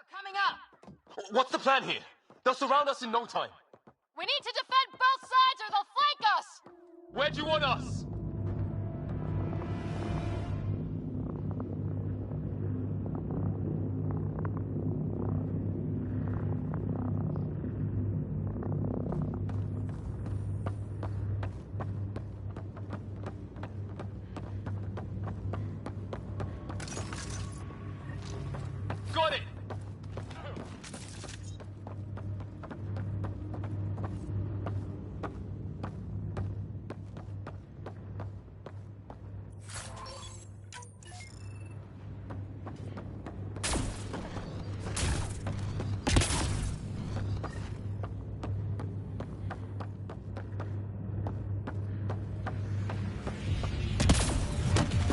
Coming up! What's the plan here? They'll surround us in no time. We need to defend both sides or they'll flank us! Where do you want us? Got it!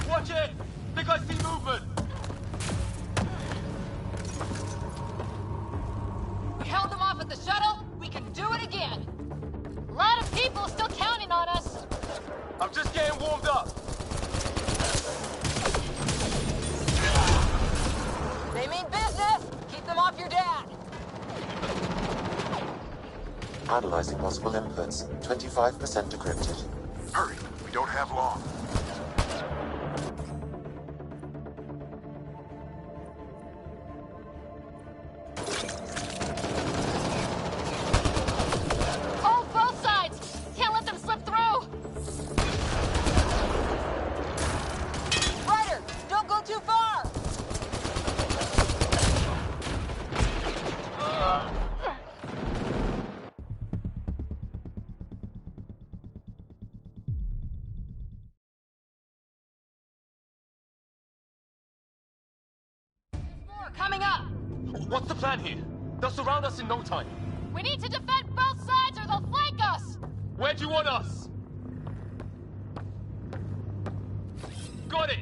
Watch it! Think I see movement! We held them off at the shuttle, we can do it again! A lot of people still counting on us! I'm just getting warmed up. They mean business! Keep them off your dad! Analyzing possible inputs. 25% decrypted. Hurry, we don't have long. Hold both sides! Can't let them slip through! Ryder, don't go too far! More coming up! What's the plan here? They'll surround us in no time. We need to defend both sides or they'll flank us! Where do you want us? Got it!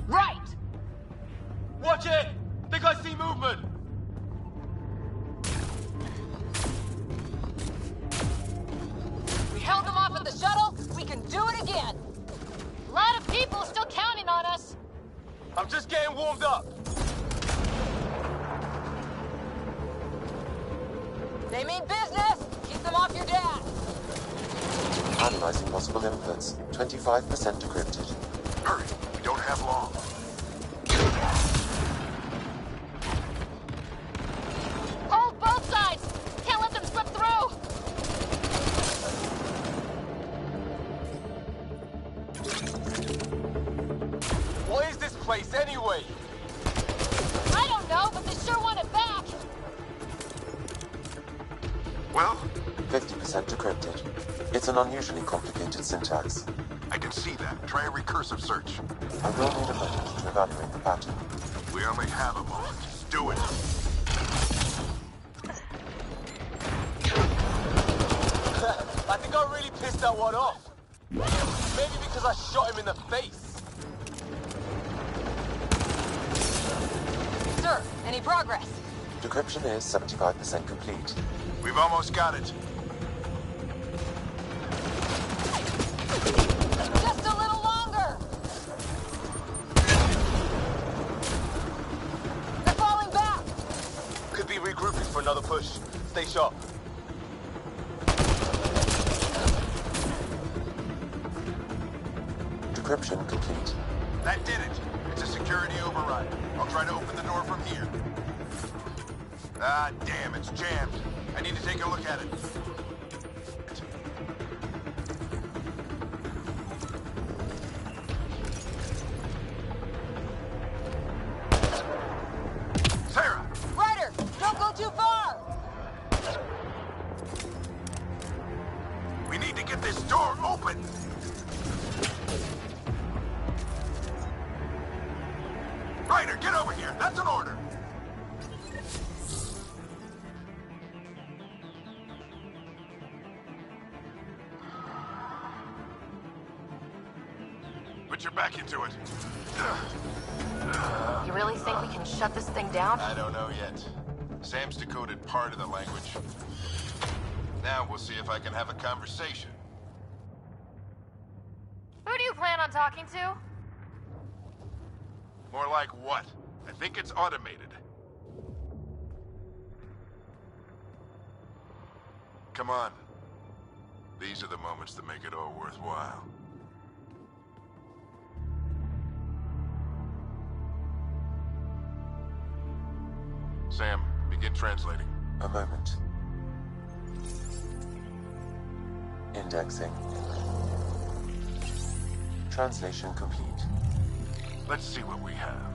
Right! Watch it! Think I see movement! We held them off at the shuttle, we can do it again! A lot of people still counting on us! I'm just getting warmed up. They mean business! Keep them off your dad! Analyzing possible inputs. 25% decrypted. Hurry, we don't have long. Hold both sides! Can't let them slip through! What is this place anyway? I don't know, but they sure want it back! Well, 50% decrypted. It's an unusually complicated syntax. I can see that. Try a recursive search. I will need a moment to evaluate the pattern. We only have a moment. Do it. I think I really pissed that one off. Maybe because I shot him in the face. Sir, any progress? Decryption is 75% complete. We've almost got it. Just a little longer! for another push. Stay sharp. Decryption complete. That did it. It's a security override. I'll try to open the door from here. Ah, damn, it's jammed. I need to take a look at it. Sarah! Ryder, don't go too far! We need to get this door open! Ryder, get over here! That's an order! Put your back into it. You really think we can shut this thing down? I don't know yet. Sam's decoded part of the language. Now we'll see if I can have a conversation. Who do you plan on talking to? More like what? I think it's automated. Come on. These are the moments that make it all worthwhile. Sam, begin translating. A moment. Indexing. Translation complete. Let's see what we have.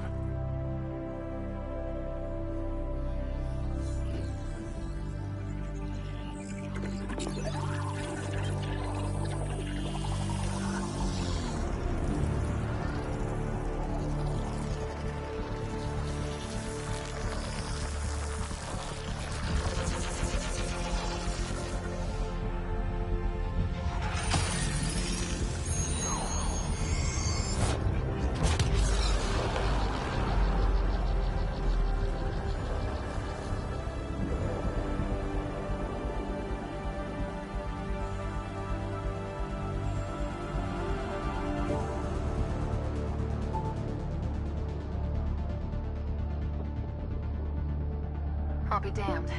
I'll be damned.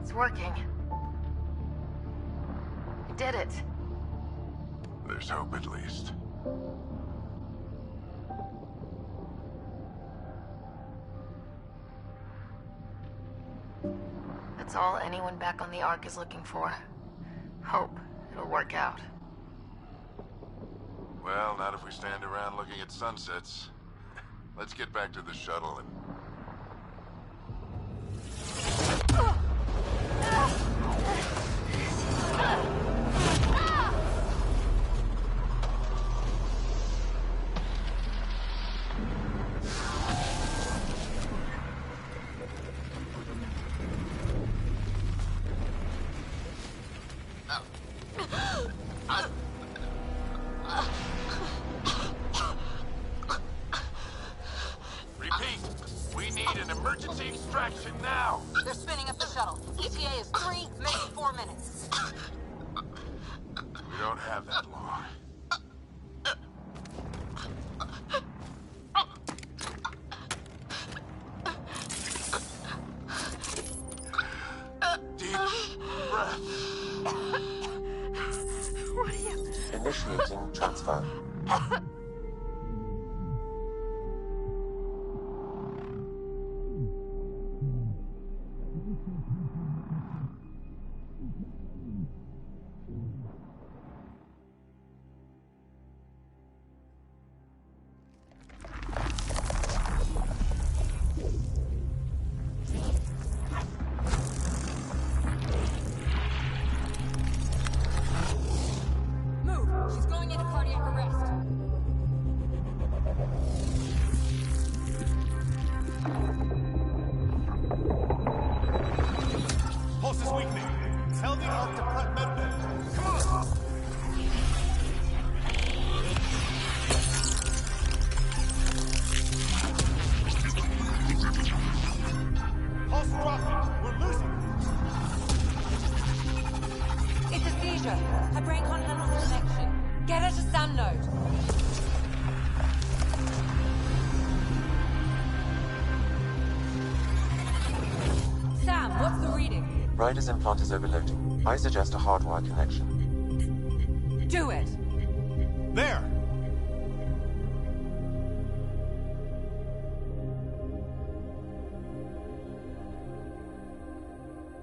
It's working. We did it. There's hope at least. That's all anyone back on the Ark is looking for. Hope it'll work out. Well, not if we stand around looking at sunsets. Let's get back to the shuttle and... Repeat, we need an emergency extraction now. They're spinning up the shuttle. ETA is 3, maybe 4 minutes. We don't have that long. Deep breath. What are you... Initiating transfer. Move! She's going into cardiac arrest. Pulse is weakening. Tell the Ark to prep medbay. Come on! Pulse dropping. We're losing. It's a seizure. Her brain can't handle the connection. Get her to Sam node. Sam, what's the Ryder's implant is overloading. I suggest a hardwire connection. Do it! There!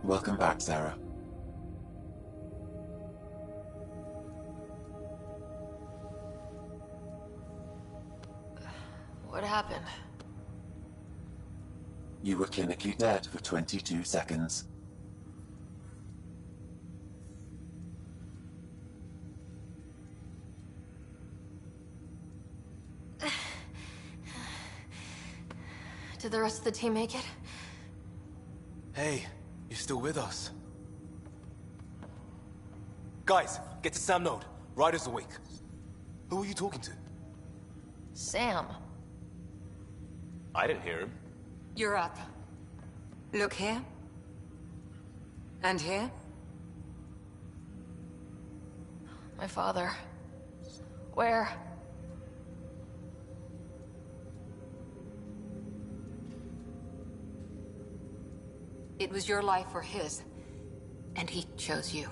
Welcome back, Sarah. What happened? You were clinically dead for 22 seconds. Did the rest of the team make it? Hey, you're still with us. Guys, get to Sam Node. Ryder's awake. Who are you talking to? Sam. I didn't hear him. You're up. Look here. And here. My father. Where? It was your life or his. And he chose you.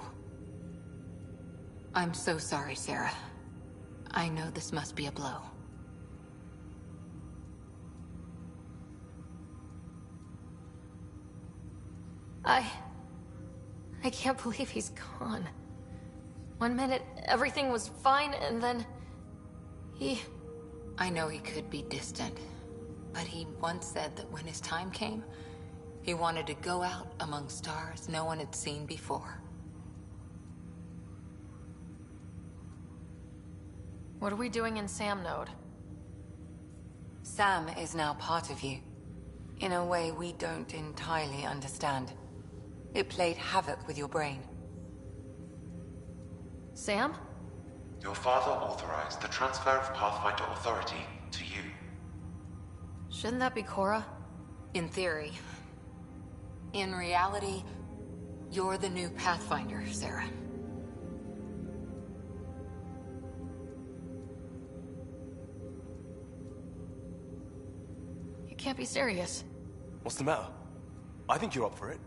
I'm so sorry, Sarah. I know this must be a blow. I can't believe he's gone. 1 minute, everything was fine, and then... I know he could be distant, but he once said that when his time came, he wanted to go out among stars no one had seen before. What are we doing in Sam Node? Sam is now part of you, in a way we don't entirely understand. It played havoc with your brain. Sam? Your father authorized the transfer of Pathfinder authority to you. Shouldn't that be Cora? In theory. In reality, you're the new Pathfinder, Sarah. You can't be serious. What's the matter? I think you're up for it.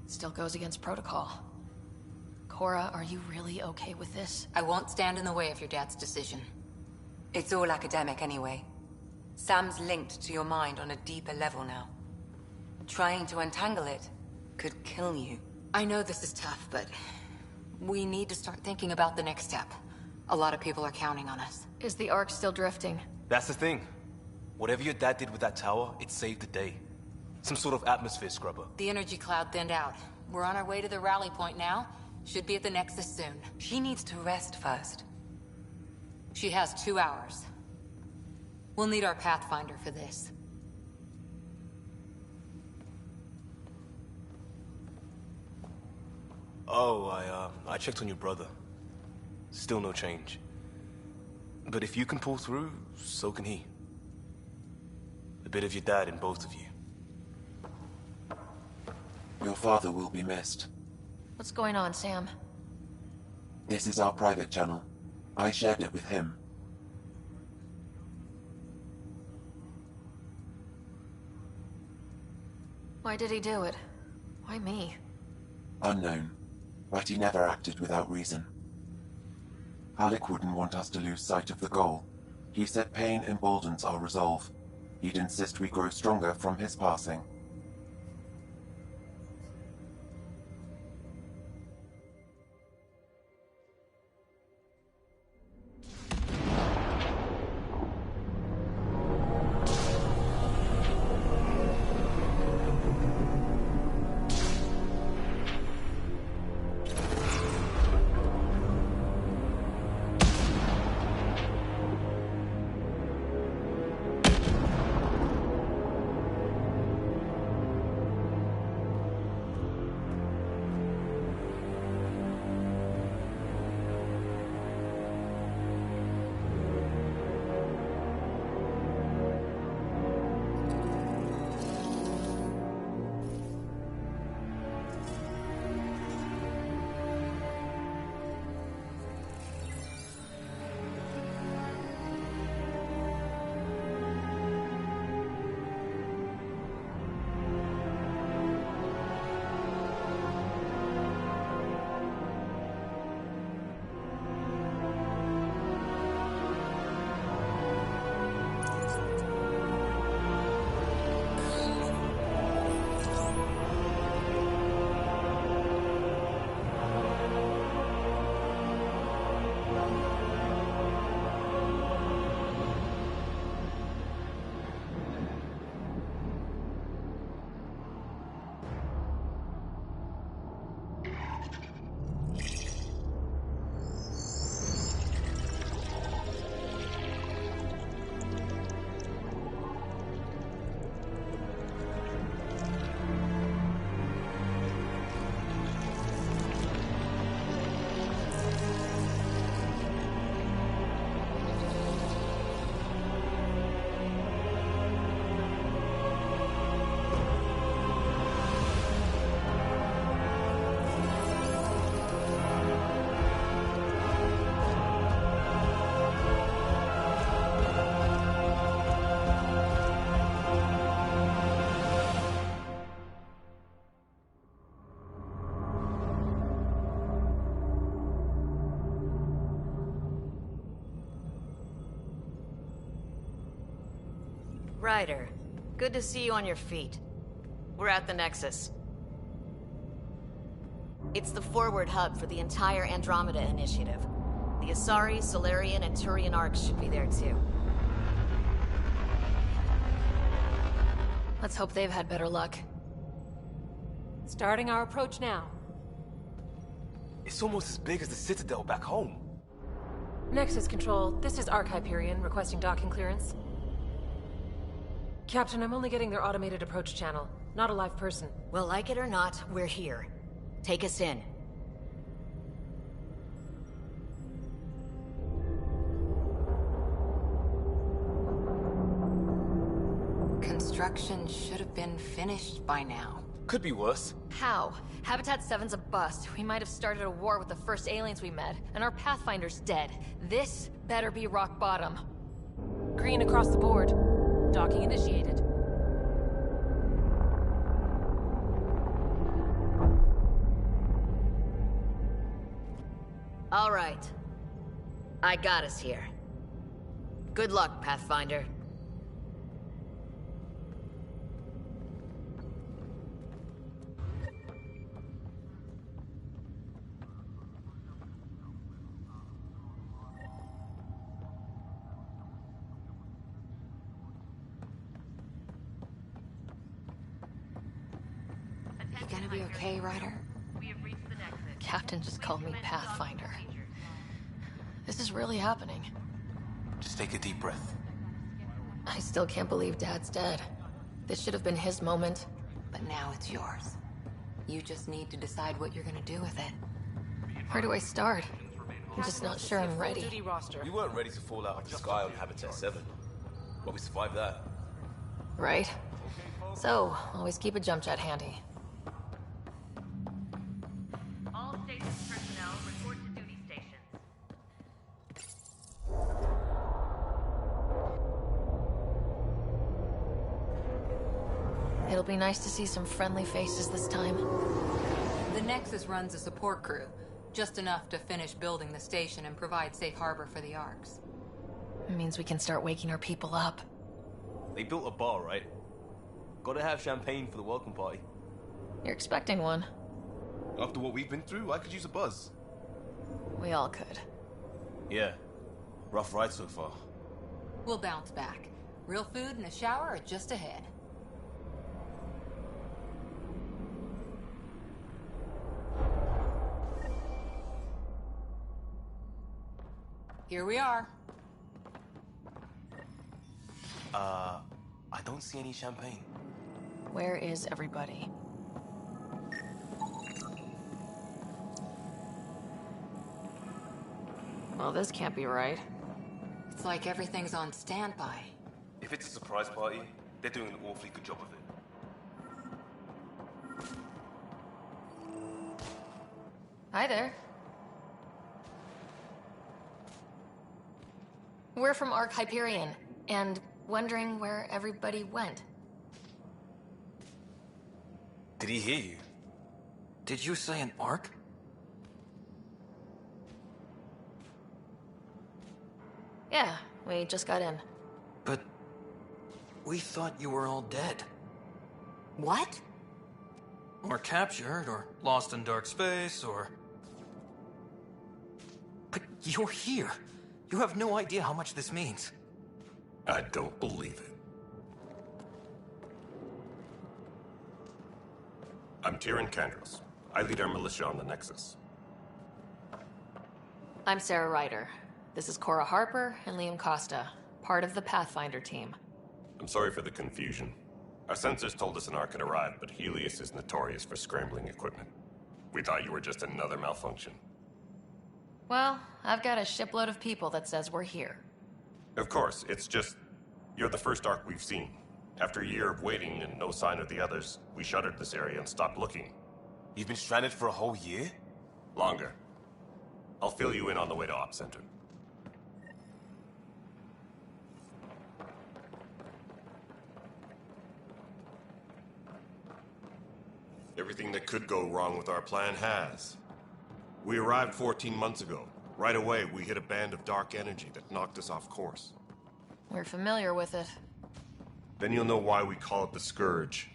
Still goes against protocol. Cora, are you really okay with this? I won't stand in the way of your dad's decision. It's all academic anyway. Sam's linked to your mind on a deeper level now. Trying to untangle it could kill you. I know this is tough, but we need to start thinking about the next step. A lot of people are counting on us. Is the Ark still drifting? That's the thing. Whatever your dad did with that tower, it saved the day. Some sort of atmosphere scrubber. The energy cloud thinned out. We're on our way to the rally point now. Should be at the Nexus soon. She needs to rest first. She has 2 hours. We'll need our Pathfinder for this. Oh, I checked on your brother. Still no change. But if you can pull through, so can he. A bit of your dad in both of you. Your father will be missed. What's going on, Sam? This is our private channel. I shared it with him. Why did he do it? Why me? Unknown, but he never acted without reason. Alec wouldn't want us to lose sight of the goal. He said pain emboldens our resolve. He'd insist we grow stronger from his passing. Ryder, good to see you on your feet. We're at the Nexus. It's the forward hub for the entire Andromeda initiative. The Asari, Solarian, and Turian arcs should be there too. Let's hope they've had better luck. Starting our approach now. It's almost as big as the Citadel back home. Nexus Control, this is Arc Hyperion requesting docking clearance. Captain, I'm only getting their automated approach channel, not a live person. Well, like it or not, we're here. Take us in. Construction should have been finished by now. Could be worse. How? Habitat 7's a bust. We might have started a war with the first aliens we met, and our Pathfinder's dead. This better be rock bottom. Green across the board. Docking initiated. All right. I got us here. Good luck, Pathfinder. You gonna be okay, Ryder? Captain just called me Pathfinder. This is really happening. Just take a deep breath. I still can't believe Dad's dead. This should have been his moment. But now it's yours. You just need to decide what you're gonna do with it. Where do I start? I'm just not sure I'm ready. Duty roster. We weren't ready to fall out of the sky on Habitat 7. But we survived that. Right? So, always keep a jump jet handy. All station personnel report to duty stations. It'll be nice to see some friendly faces this time. The Nexus runs a support crew, just enough to finish building the station and provide safe harbor for the arcs. It means we can start waking our people up. They built a bar, right? Gotta have champagne for the welcome party. You're expecting one. After what we've been through, I could use a buzz. We all could. Yeah. Rough ride so far. We'll bounce back. Real food and a shower are just ahead. Here we are. I don't see any champagne. Where is everybody? Well, this can't be right. It's like everything's on standby. If it's a surprise party, they're doing an awfully good job of it. Hi there. We're from Arc Hyperion, and wondering where everybody went. Did he hear you? Did you say an arc? Yeah, we just got in. But we thought you were all dead. What? Or captured, or lost in dark space, or... But you're here. You have no idea how much this means. I don't believe it. I'm Tyrion Kandros. I lead our militia on the Nexus. I'm Sarah Ryder. This is Cora Harper and Liam Costa, part of the Pathfinder team. I'm sorry for the confusion. Our sensors told us an arc had arrived, but Helios is notorious for scrambling equipment. We thought you were just another malfunction. Well, I've got a shipload of people that says we're here. Of course, it's just... you're the first arc we've seen. After a year of waiting and no sign of the others, we shuttered this area and stopped looking. You've been stranded for a whole year? Longer. I'll fill you in on the way to Op Center. Everything that could go wrong with our plan has. We arrived 14 months ago. Right away, we hit a band of dark energy that knocked us off course. We're familiar with it. Then you'll know why we call it the Scourge.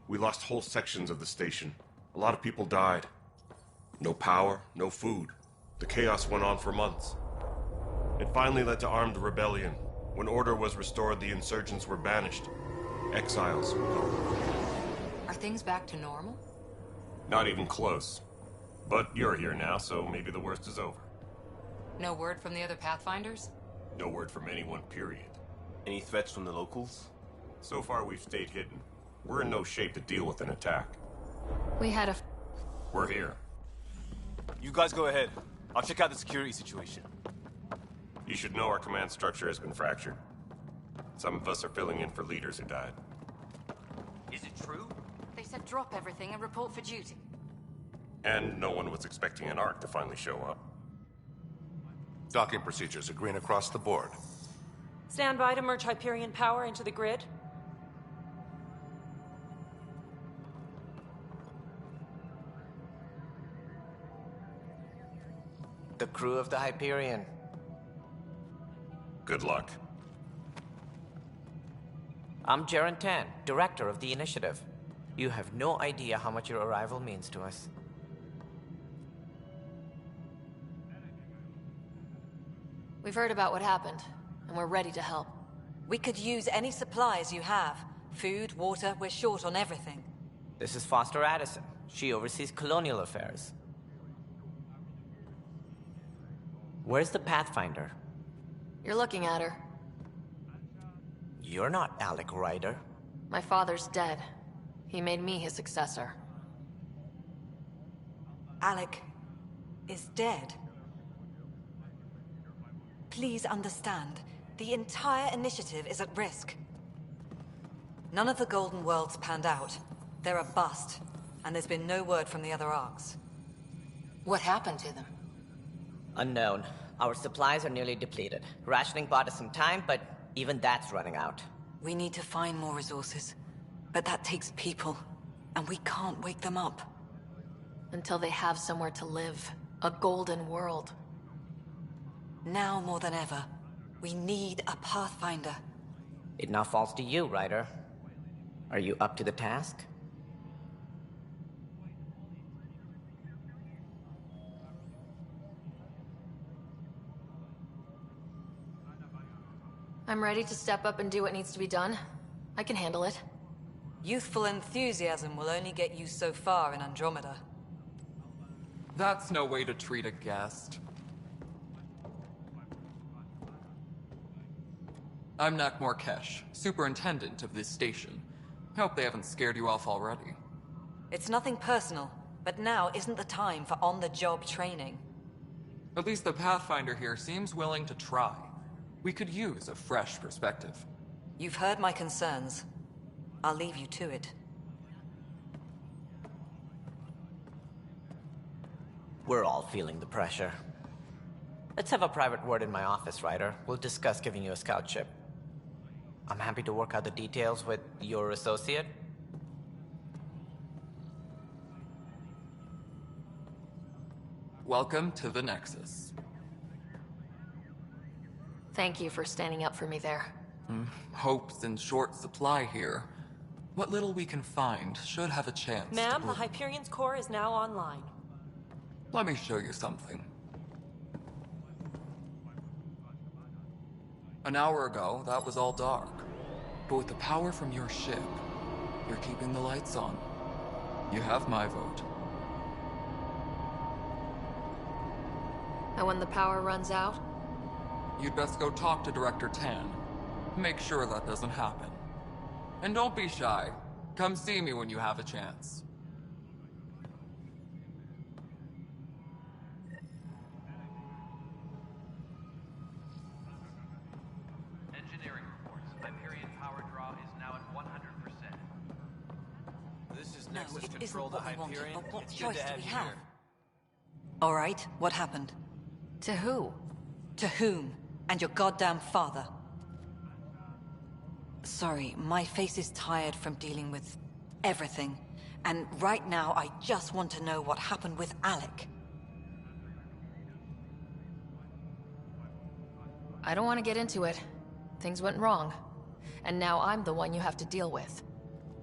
We lost whole sections of the station. A lot of people died. No power, no food. The chaos went on for months. It finally led to armed rebellion. When order was restored, the insurgents were banished. Exiles, we call them. Are things back to normal? Not even close. But you're here now, so maybe the worst is over. No word from the other Pathfinders? No word from anyone, period. Any threats from the locals? So far, we've stayed hidden. We're in no shape to deal with an attack. We had a... We're here. You guys go ahead. I'll check out the security situation. You should know our command structure has been fractured. Some of us are filling in for leaders who died. Is it true? They said drop everything and report for duty. And no one was expecting an Ark to finally show up. Docking procedures are green across the board. Stand by to merge Hyperion power into the grid. The crew of the Hyperion. Good luck. I'm Jaren Tan, director of the initiative. You have no idea how much your arrival means to us. We've heard about what happened, and we're ready to help. We could use any supplies you have. Food, water, we're short on everything. This is Foster Addison. She oversees colonial affairs. Where's the Pathfinder? You're looking at her. You're not Alec Ryder. My father's dead. He made me his successor. Alec is dead. Please understand, the entire initiative is at risk. None of the Golden Worlds panned out. They're a bust, and there's been no word from the other Arks. What happened to them? Unknown. Our supplies are nearly depleted. Rationing bought us some time, but even that's running out. We need to find more resources, but that takes people, and we can't wake them up. Until they have somewhere to live. A golden world. Now more than ever, we need a Pathfinder. It now falls to you, Ryder. Are you up to the task? I'm ready to step up and do what needs to be done. I can handle it. Youthful enthusiasm will only get you so far in Andromeda. That's no way to treat a guest. I'm Nak Morkesh, superintendent of this station. Hope they haven't scared you off already. It's nothing personal, but now isn't the time for on-the-job training. At least the Pathfinder here seems willing to try. We could use a fresh perspective. You've heard my concerns. I'll leave you to it. We're all feeling the pressure. Let's have a private word in my office, Ryder. We'll discuss giving you a scout ship. I'm happy to work out the details with your associate. Welcome to the Nexus. Thank you for standing up for me there. Hope's in short supply here. What little we can find should have a chance. Ma'am, the Hyperion's core is now online. Let me show you something. An hour ago, that was all dark. But with the power from your ship, you're keeping the lights on. You have my vote. And when the power runs out? You'd best go talk to Director Tan. Make sure that doesn't happen. And don't be shy. Come see me when you have a chance. Engineering reports. Hyperion power draw is now at 100%. This is No, Nexus it isn't Control to what we wanted, Hyperion. but what It's good choice to do have we you have? here. All right, what happened? To who? To whom? And your goddamn father. Sorry, my face is tired from dealing with everything. And right now, I just want to know what happened with Alec. I don't want to get into it. Things went wrong. and now I'm the one you have to deal with.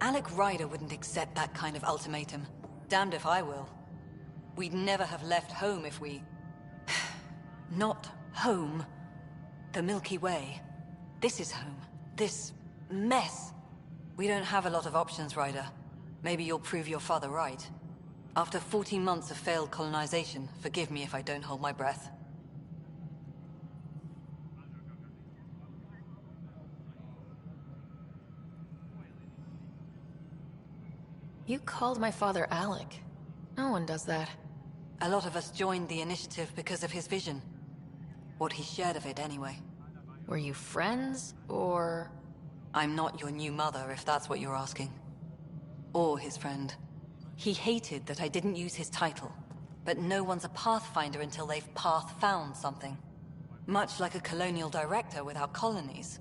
Alec Ryder wouldn't accept that kind of ultimatum. Damned if I will. We'd never have left home if we... Not home. The Milky Way. This is home. This mess. We don't have a lot of options, Ryder. Maybe you'll prove your father right. After 14 months of failed colonization, forgive me if I don't hold my breath. You called my father Alec. No one does that. A lot of us joined the initiative because of his vision. What he shared of it, anyway. Were you friends, or...? I'm not your new mother, if that's what you're asking. Or his friend. He hated that I didn't use his title. But no one's a pathfinder until they've path-found something. Much like a colonial director without colonies.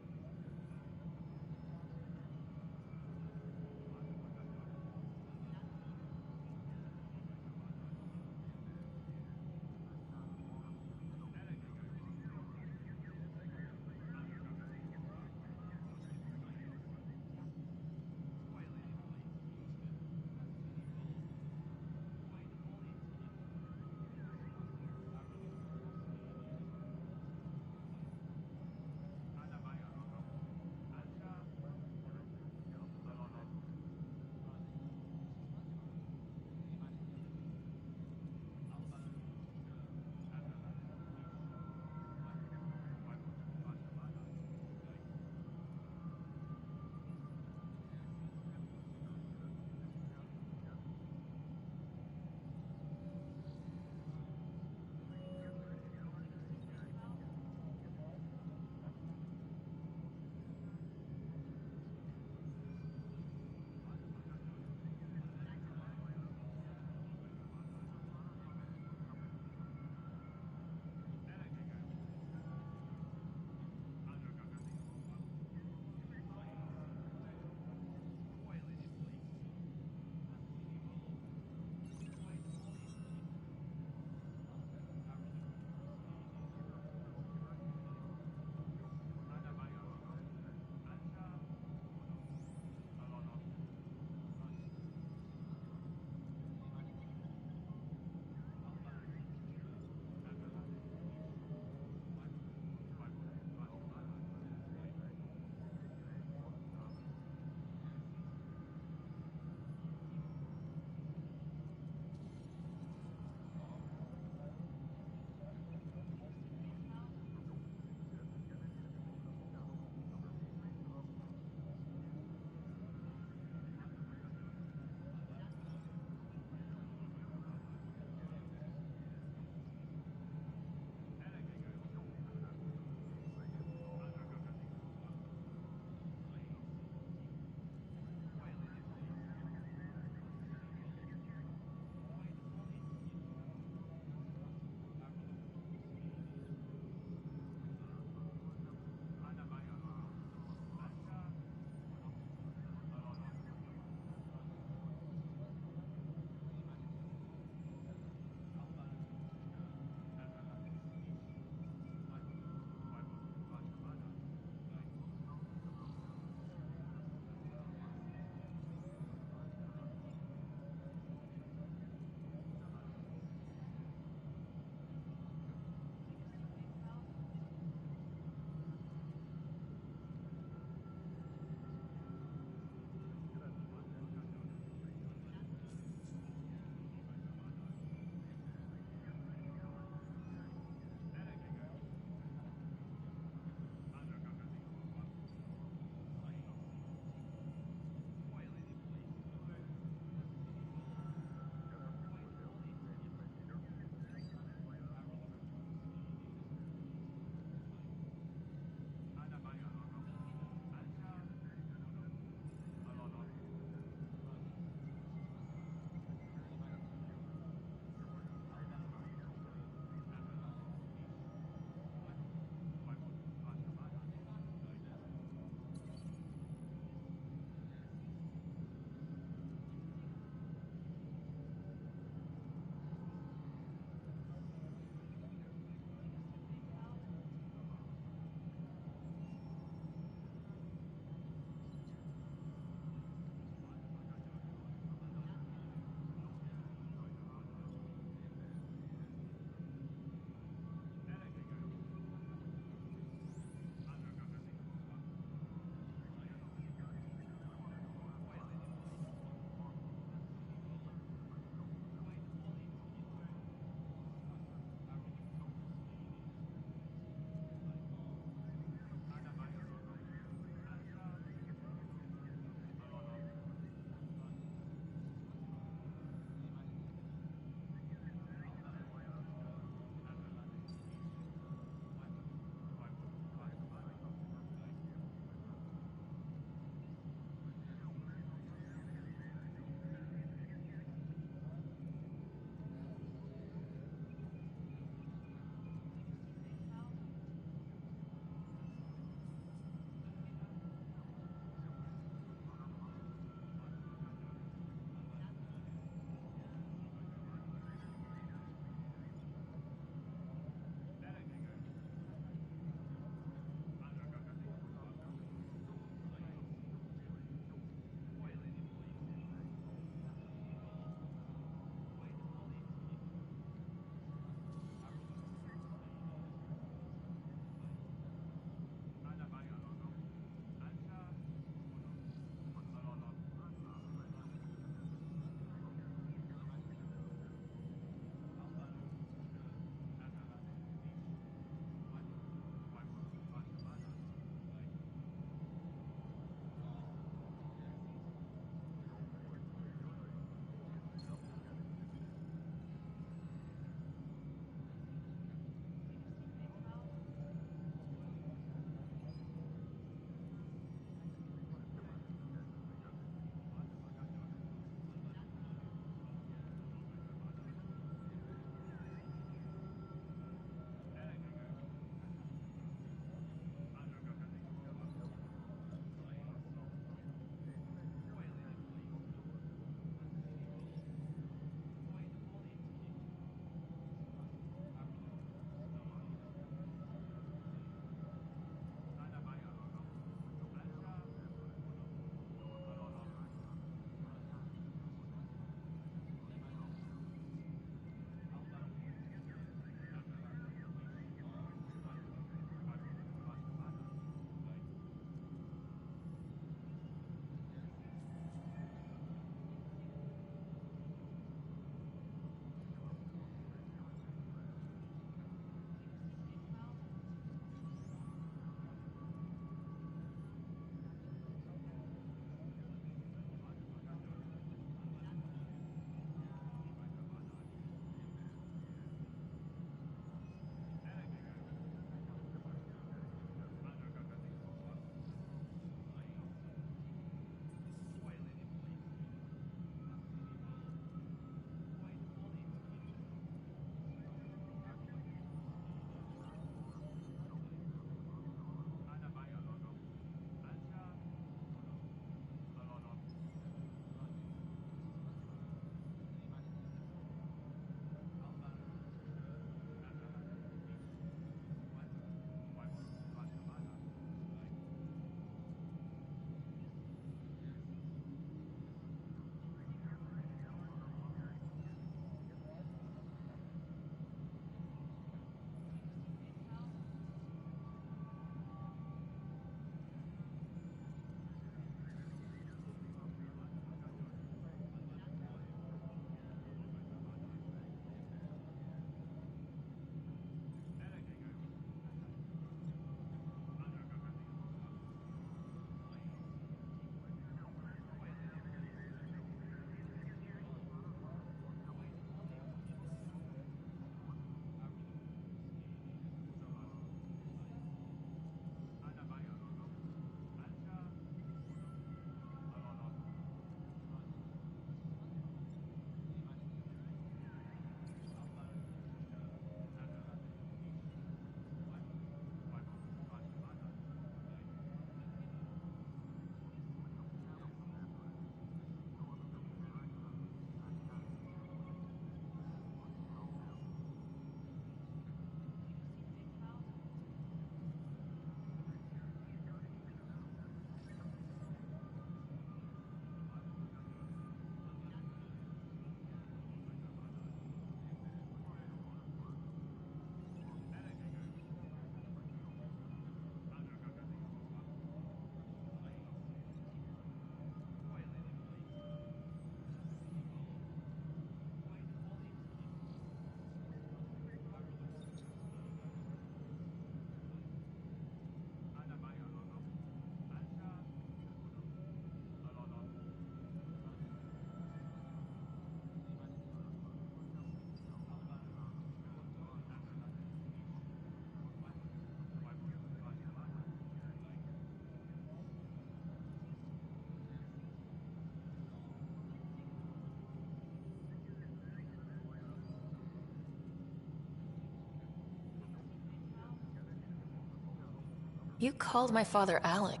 You called my father Alec.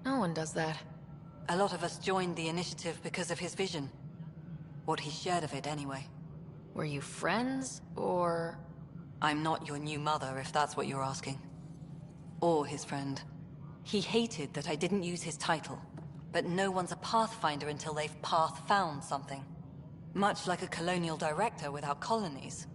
No one does that. A lot of us joined the initiative because of his vision. What he shared of it, anyway. Were you friends, or...? I'm not your new mother, if that's what you're asking. Or his friend. He hated that I didn't use his title. But no one's a pathfinder until they've path-found something. Much like a colonial director without colonies.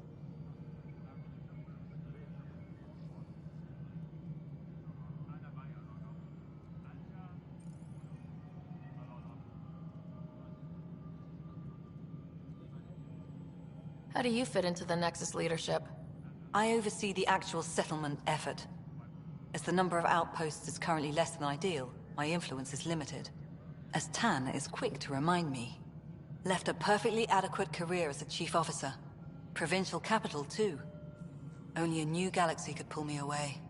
How do you fit into the Nexus leadership? I oversee the actual settlement effort. As the number of outposts is currently less than ideal, my influence is limited. As Tan is quick to remind me. Left a perfectly adequate career as a chief officer. Provincial capital, too. Only a new galaxy could pull me away.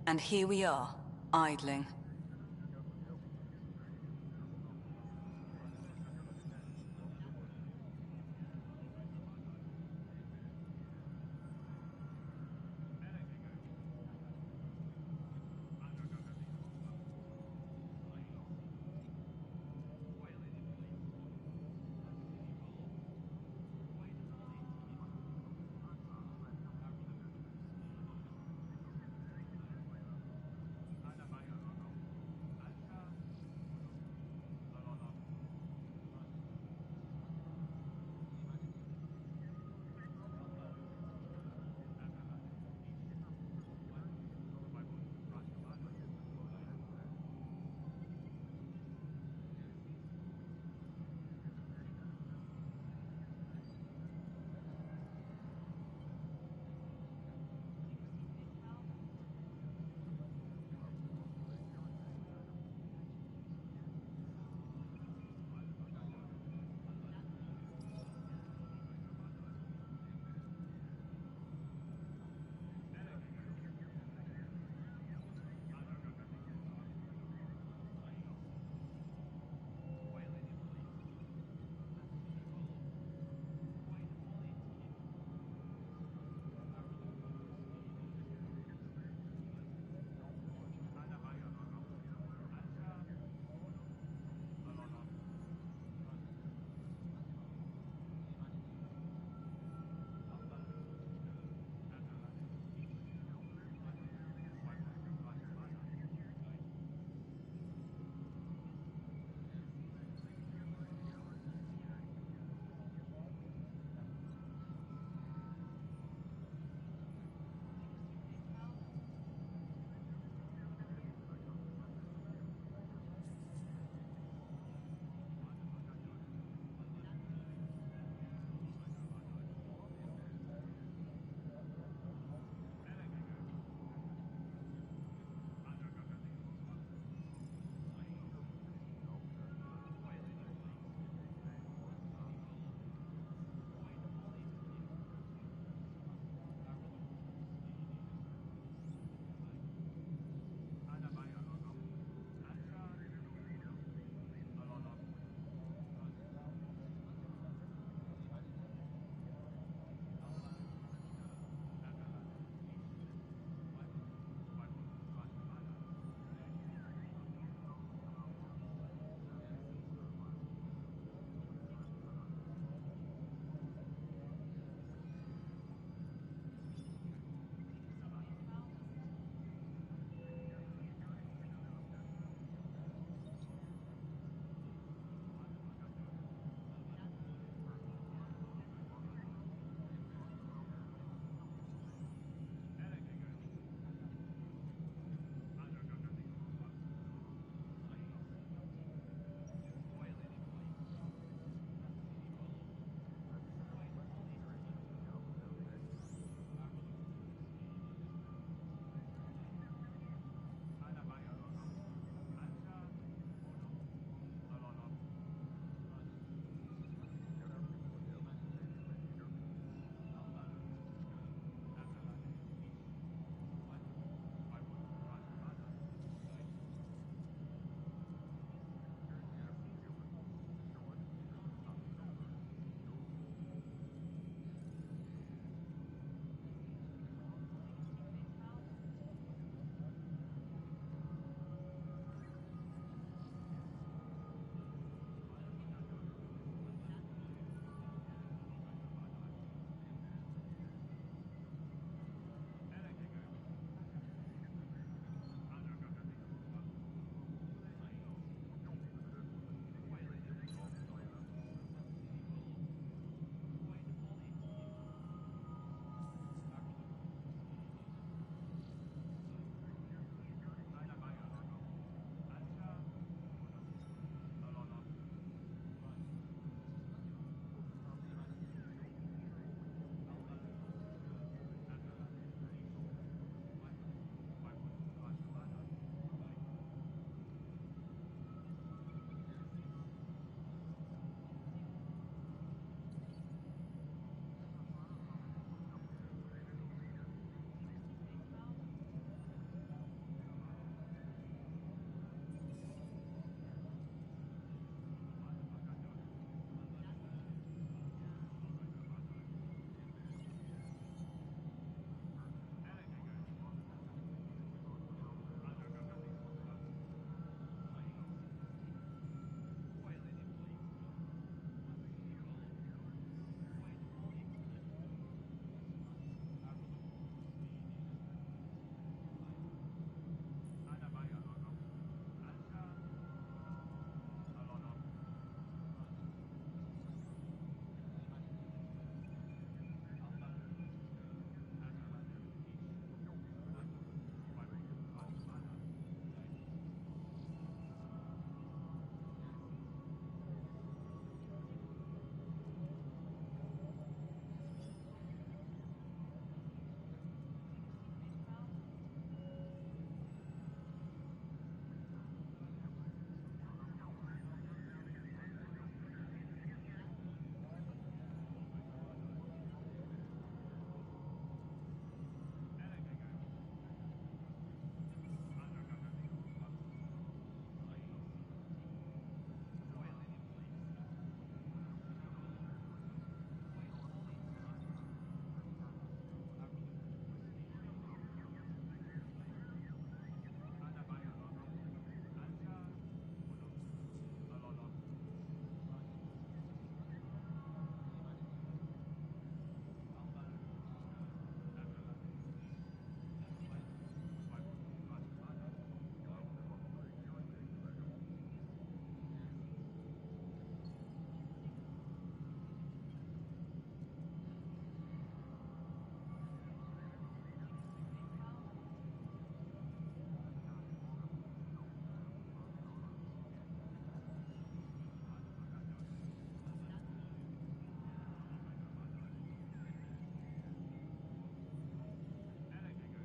And here we are, idling.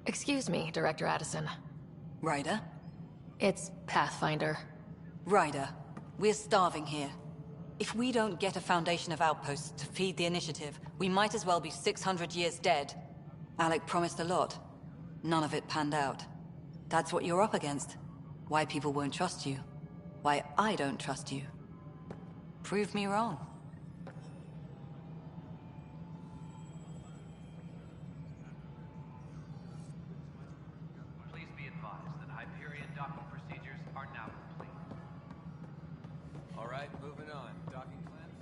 Excuse me, Director Addison. Ryder? It's Pathfinder. Ryder, we're starving here. If we don't get a foundation of outposts to feed the initiative, we might as well be 600 years dead. Alec promised a lot. None of it panned out. That's what you're up against. Why people won't trust you. Why I don't trust you. Prove me wrong. Please be advised that Hyperion docking procedures are now complete. All right, moving on. Docking plans?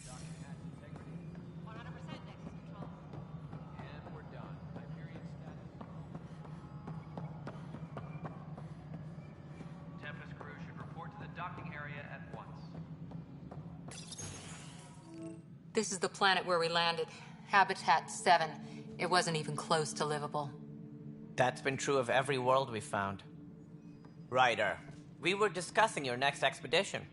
Docking hatch integrity? 100% Nexus Control. And we're done. Hyperion status? Tempest crew should report to the docking area at once. This is the planet where we landed. Habitat 7. It wasn't even close to livable. That's been true of every world we found. Ryder, we were discussing your next expedition.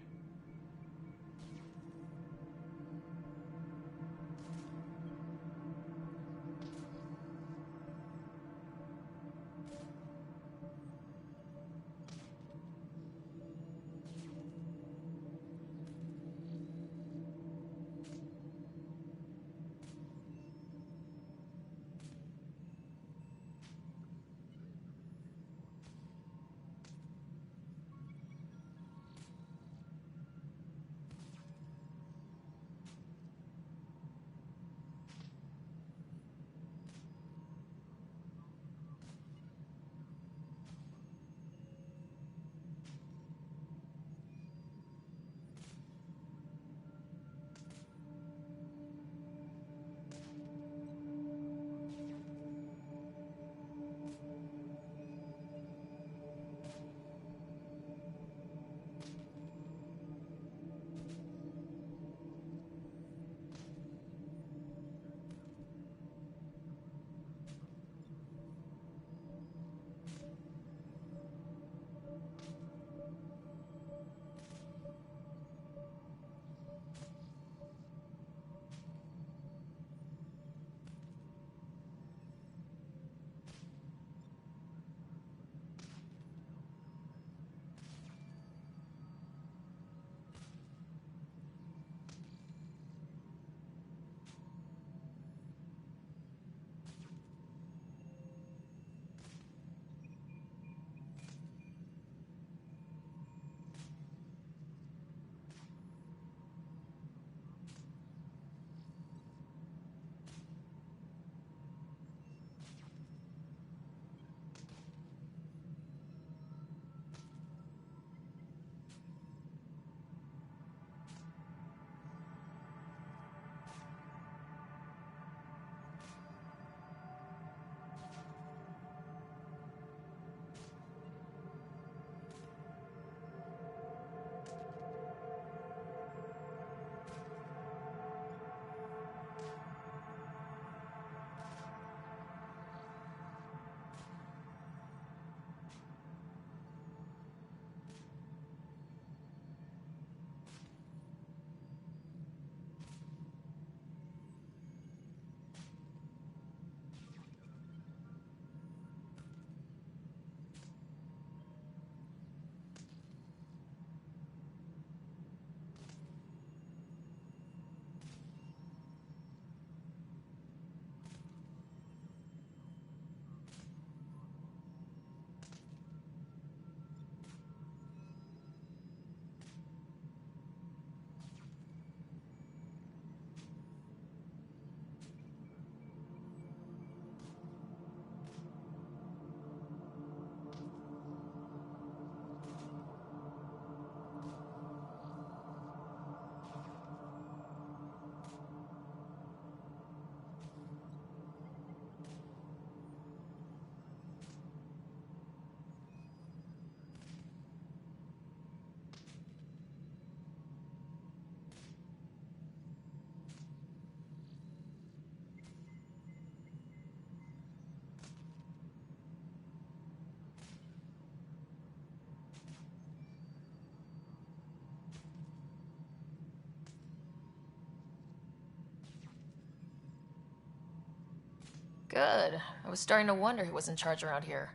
Good. I was starting to wonder who was in charge around here.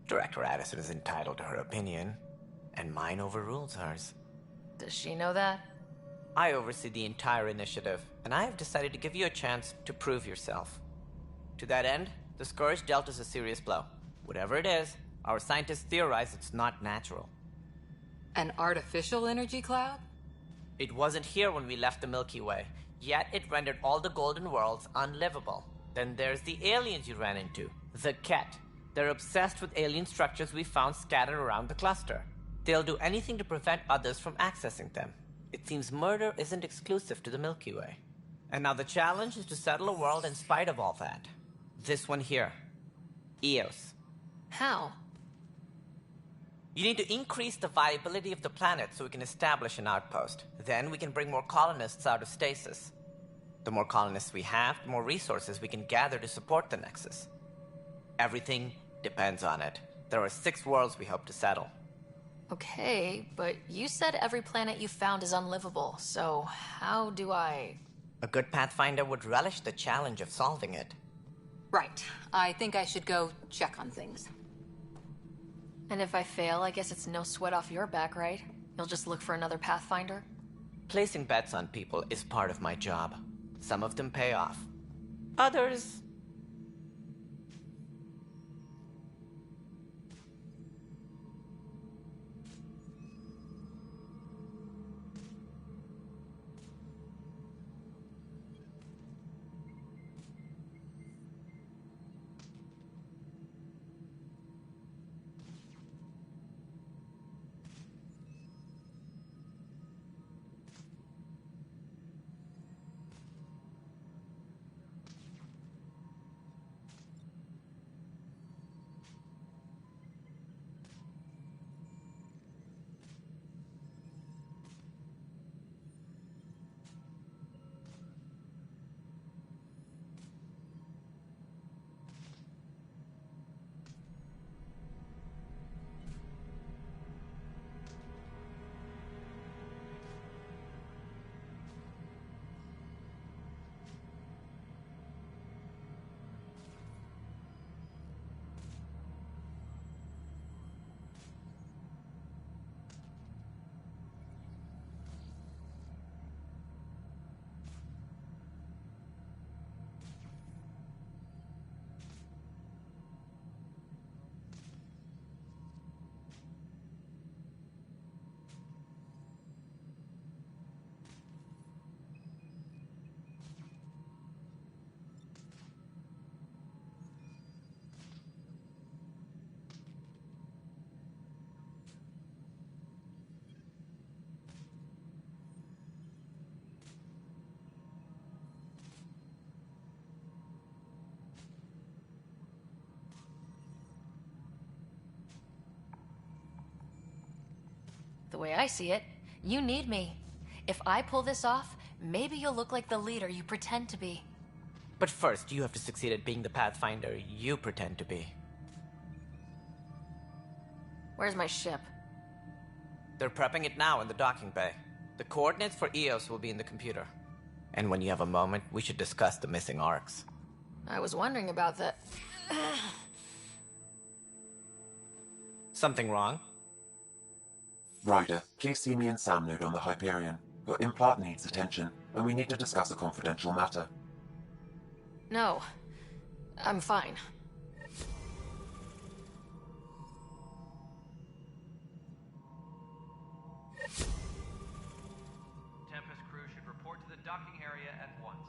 Director Addison is entitled to her opinion, and mine overrules hers. Does she know that? I oversee the entire initiative, and I have decided to give you a chance to prove yourself. To that end, the Scourge dealt us a serious blow. Whatever it is, our scientists theorize it's not natural. An artificial energy cloud? It wasn't here when we left the Milky Way, yet it rendered all the golden worlds unlivable. Then there's the aliens you ran into, the Ket. They're obsessed with alien structures we found scattered around the cluster. They'll do anything to prevent others from accessing them. It seems murder isn't exclusive to the Milky Way. And now the challenge is to settle a world in spite of all that. This one here. Eos. How? You need to increase the viability of the planet so we can establish an outpost. Then we can bring more colonists out of stasis. The more colonists we have, the more resources we can gather to support the Nexus. Everything depends on it. There are 6 worlds we hope to settle. Okay, but you said every planet you found is unlivable, so how do I... A good Pathfinder would relish the challenge of solving it. Right. I think I should go check on things. And if I fail, I guess it's no sweat off your back, right? You'll just look for another Pathfinder? Placing bets on people is part of my job. Some of them pay off. Others... The way I see it, you need me. If I pull this off, maybe you'll look like the leader you pretend to be. But first, you have to succeed at being the Pathfinder you pretend to be. Where's my ship? They're prepping it now in the docking bay. The coordinates for Eos will be in the computer. And when you have a moment, we should discuss the missing arcs. I was wondering about that. Something wrong? Ryder, please see me and Sam Node on the Hyperion. Your implant needs attention, and we need to discuss a confidential matter. No. I'm fine. Tempest crew should report to the docking area at once.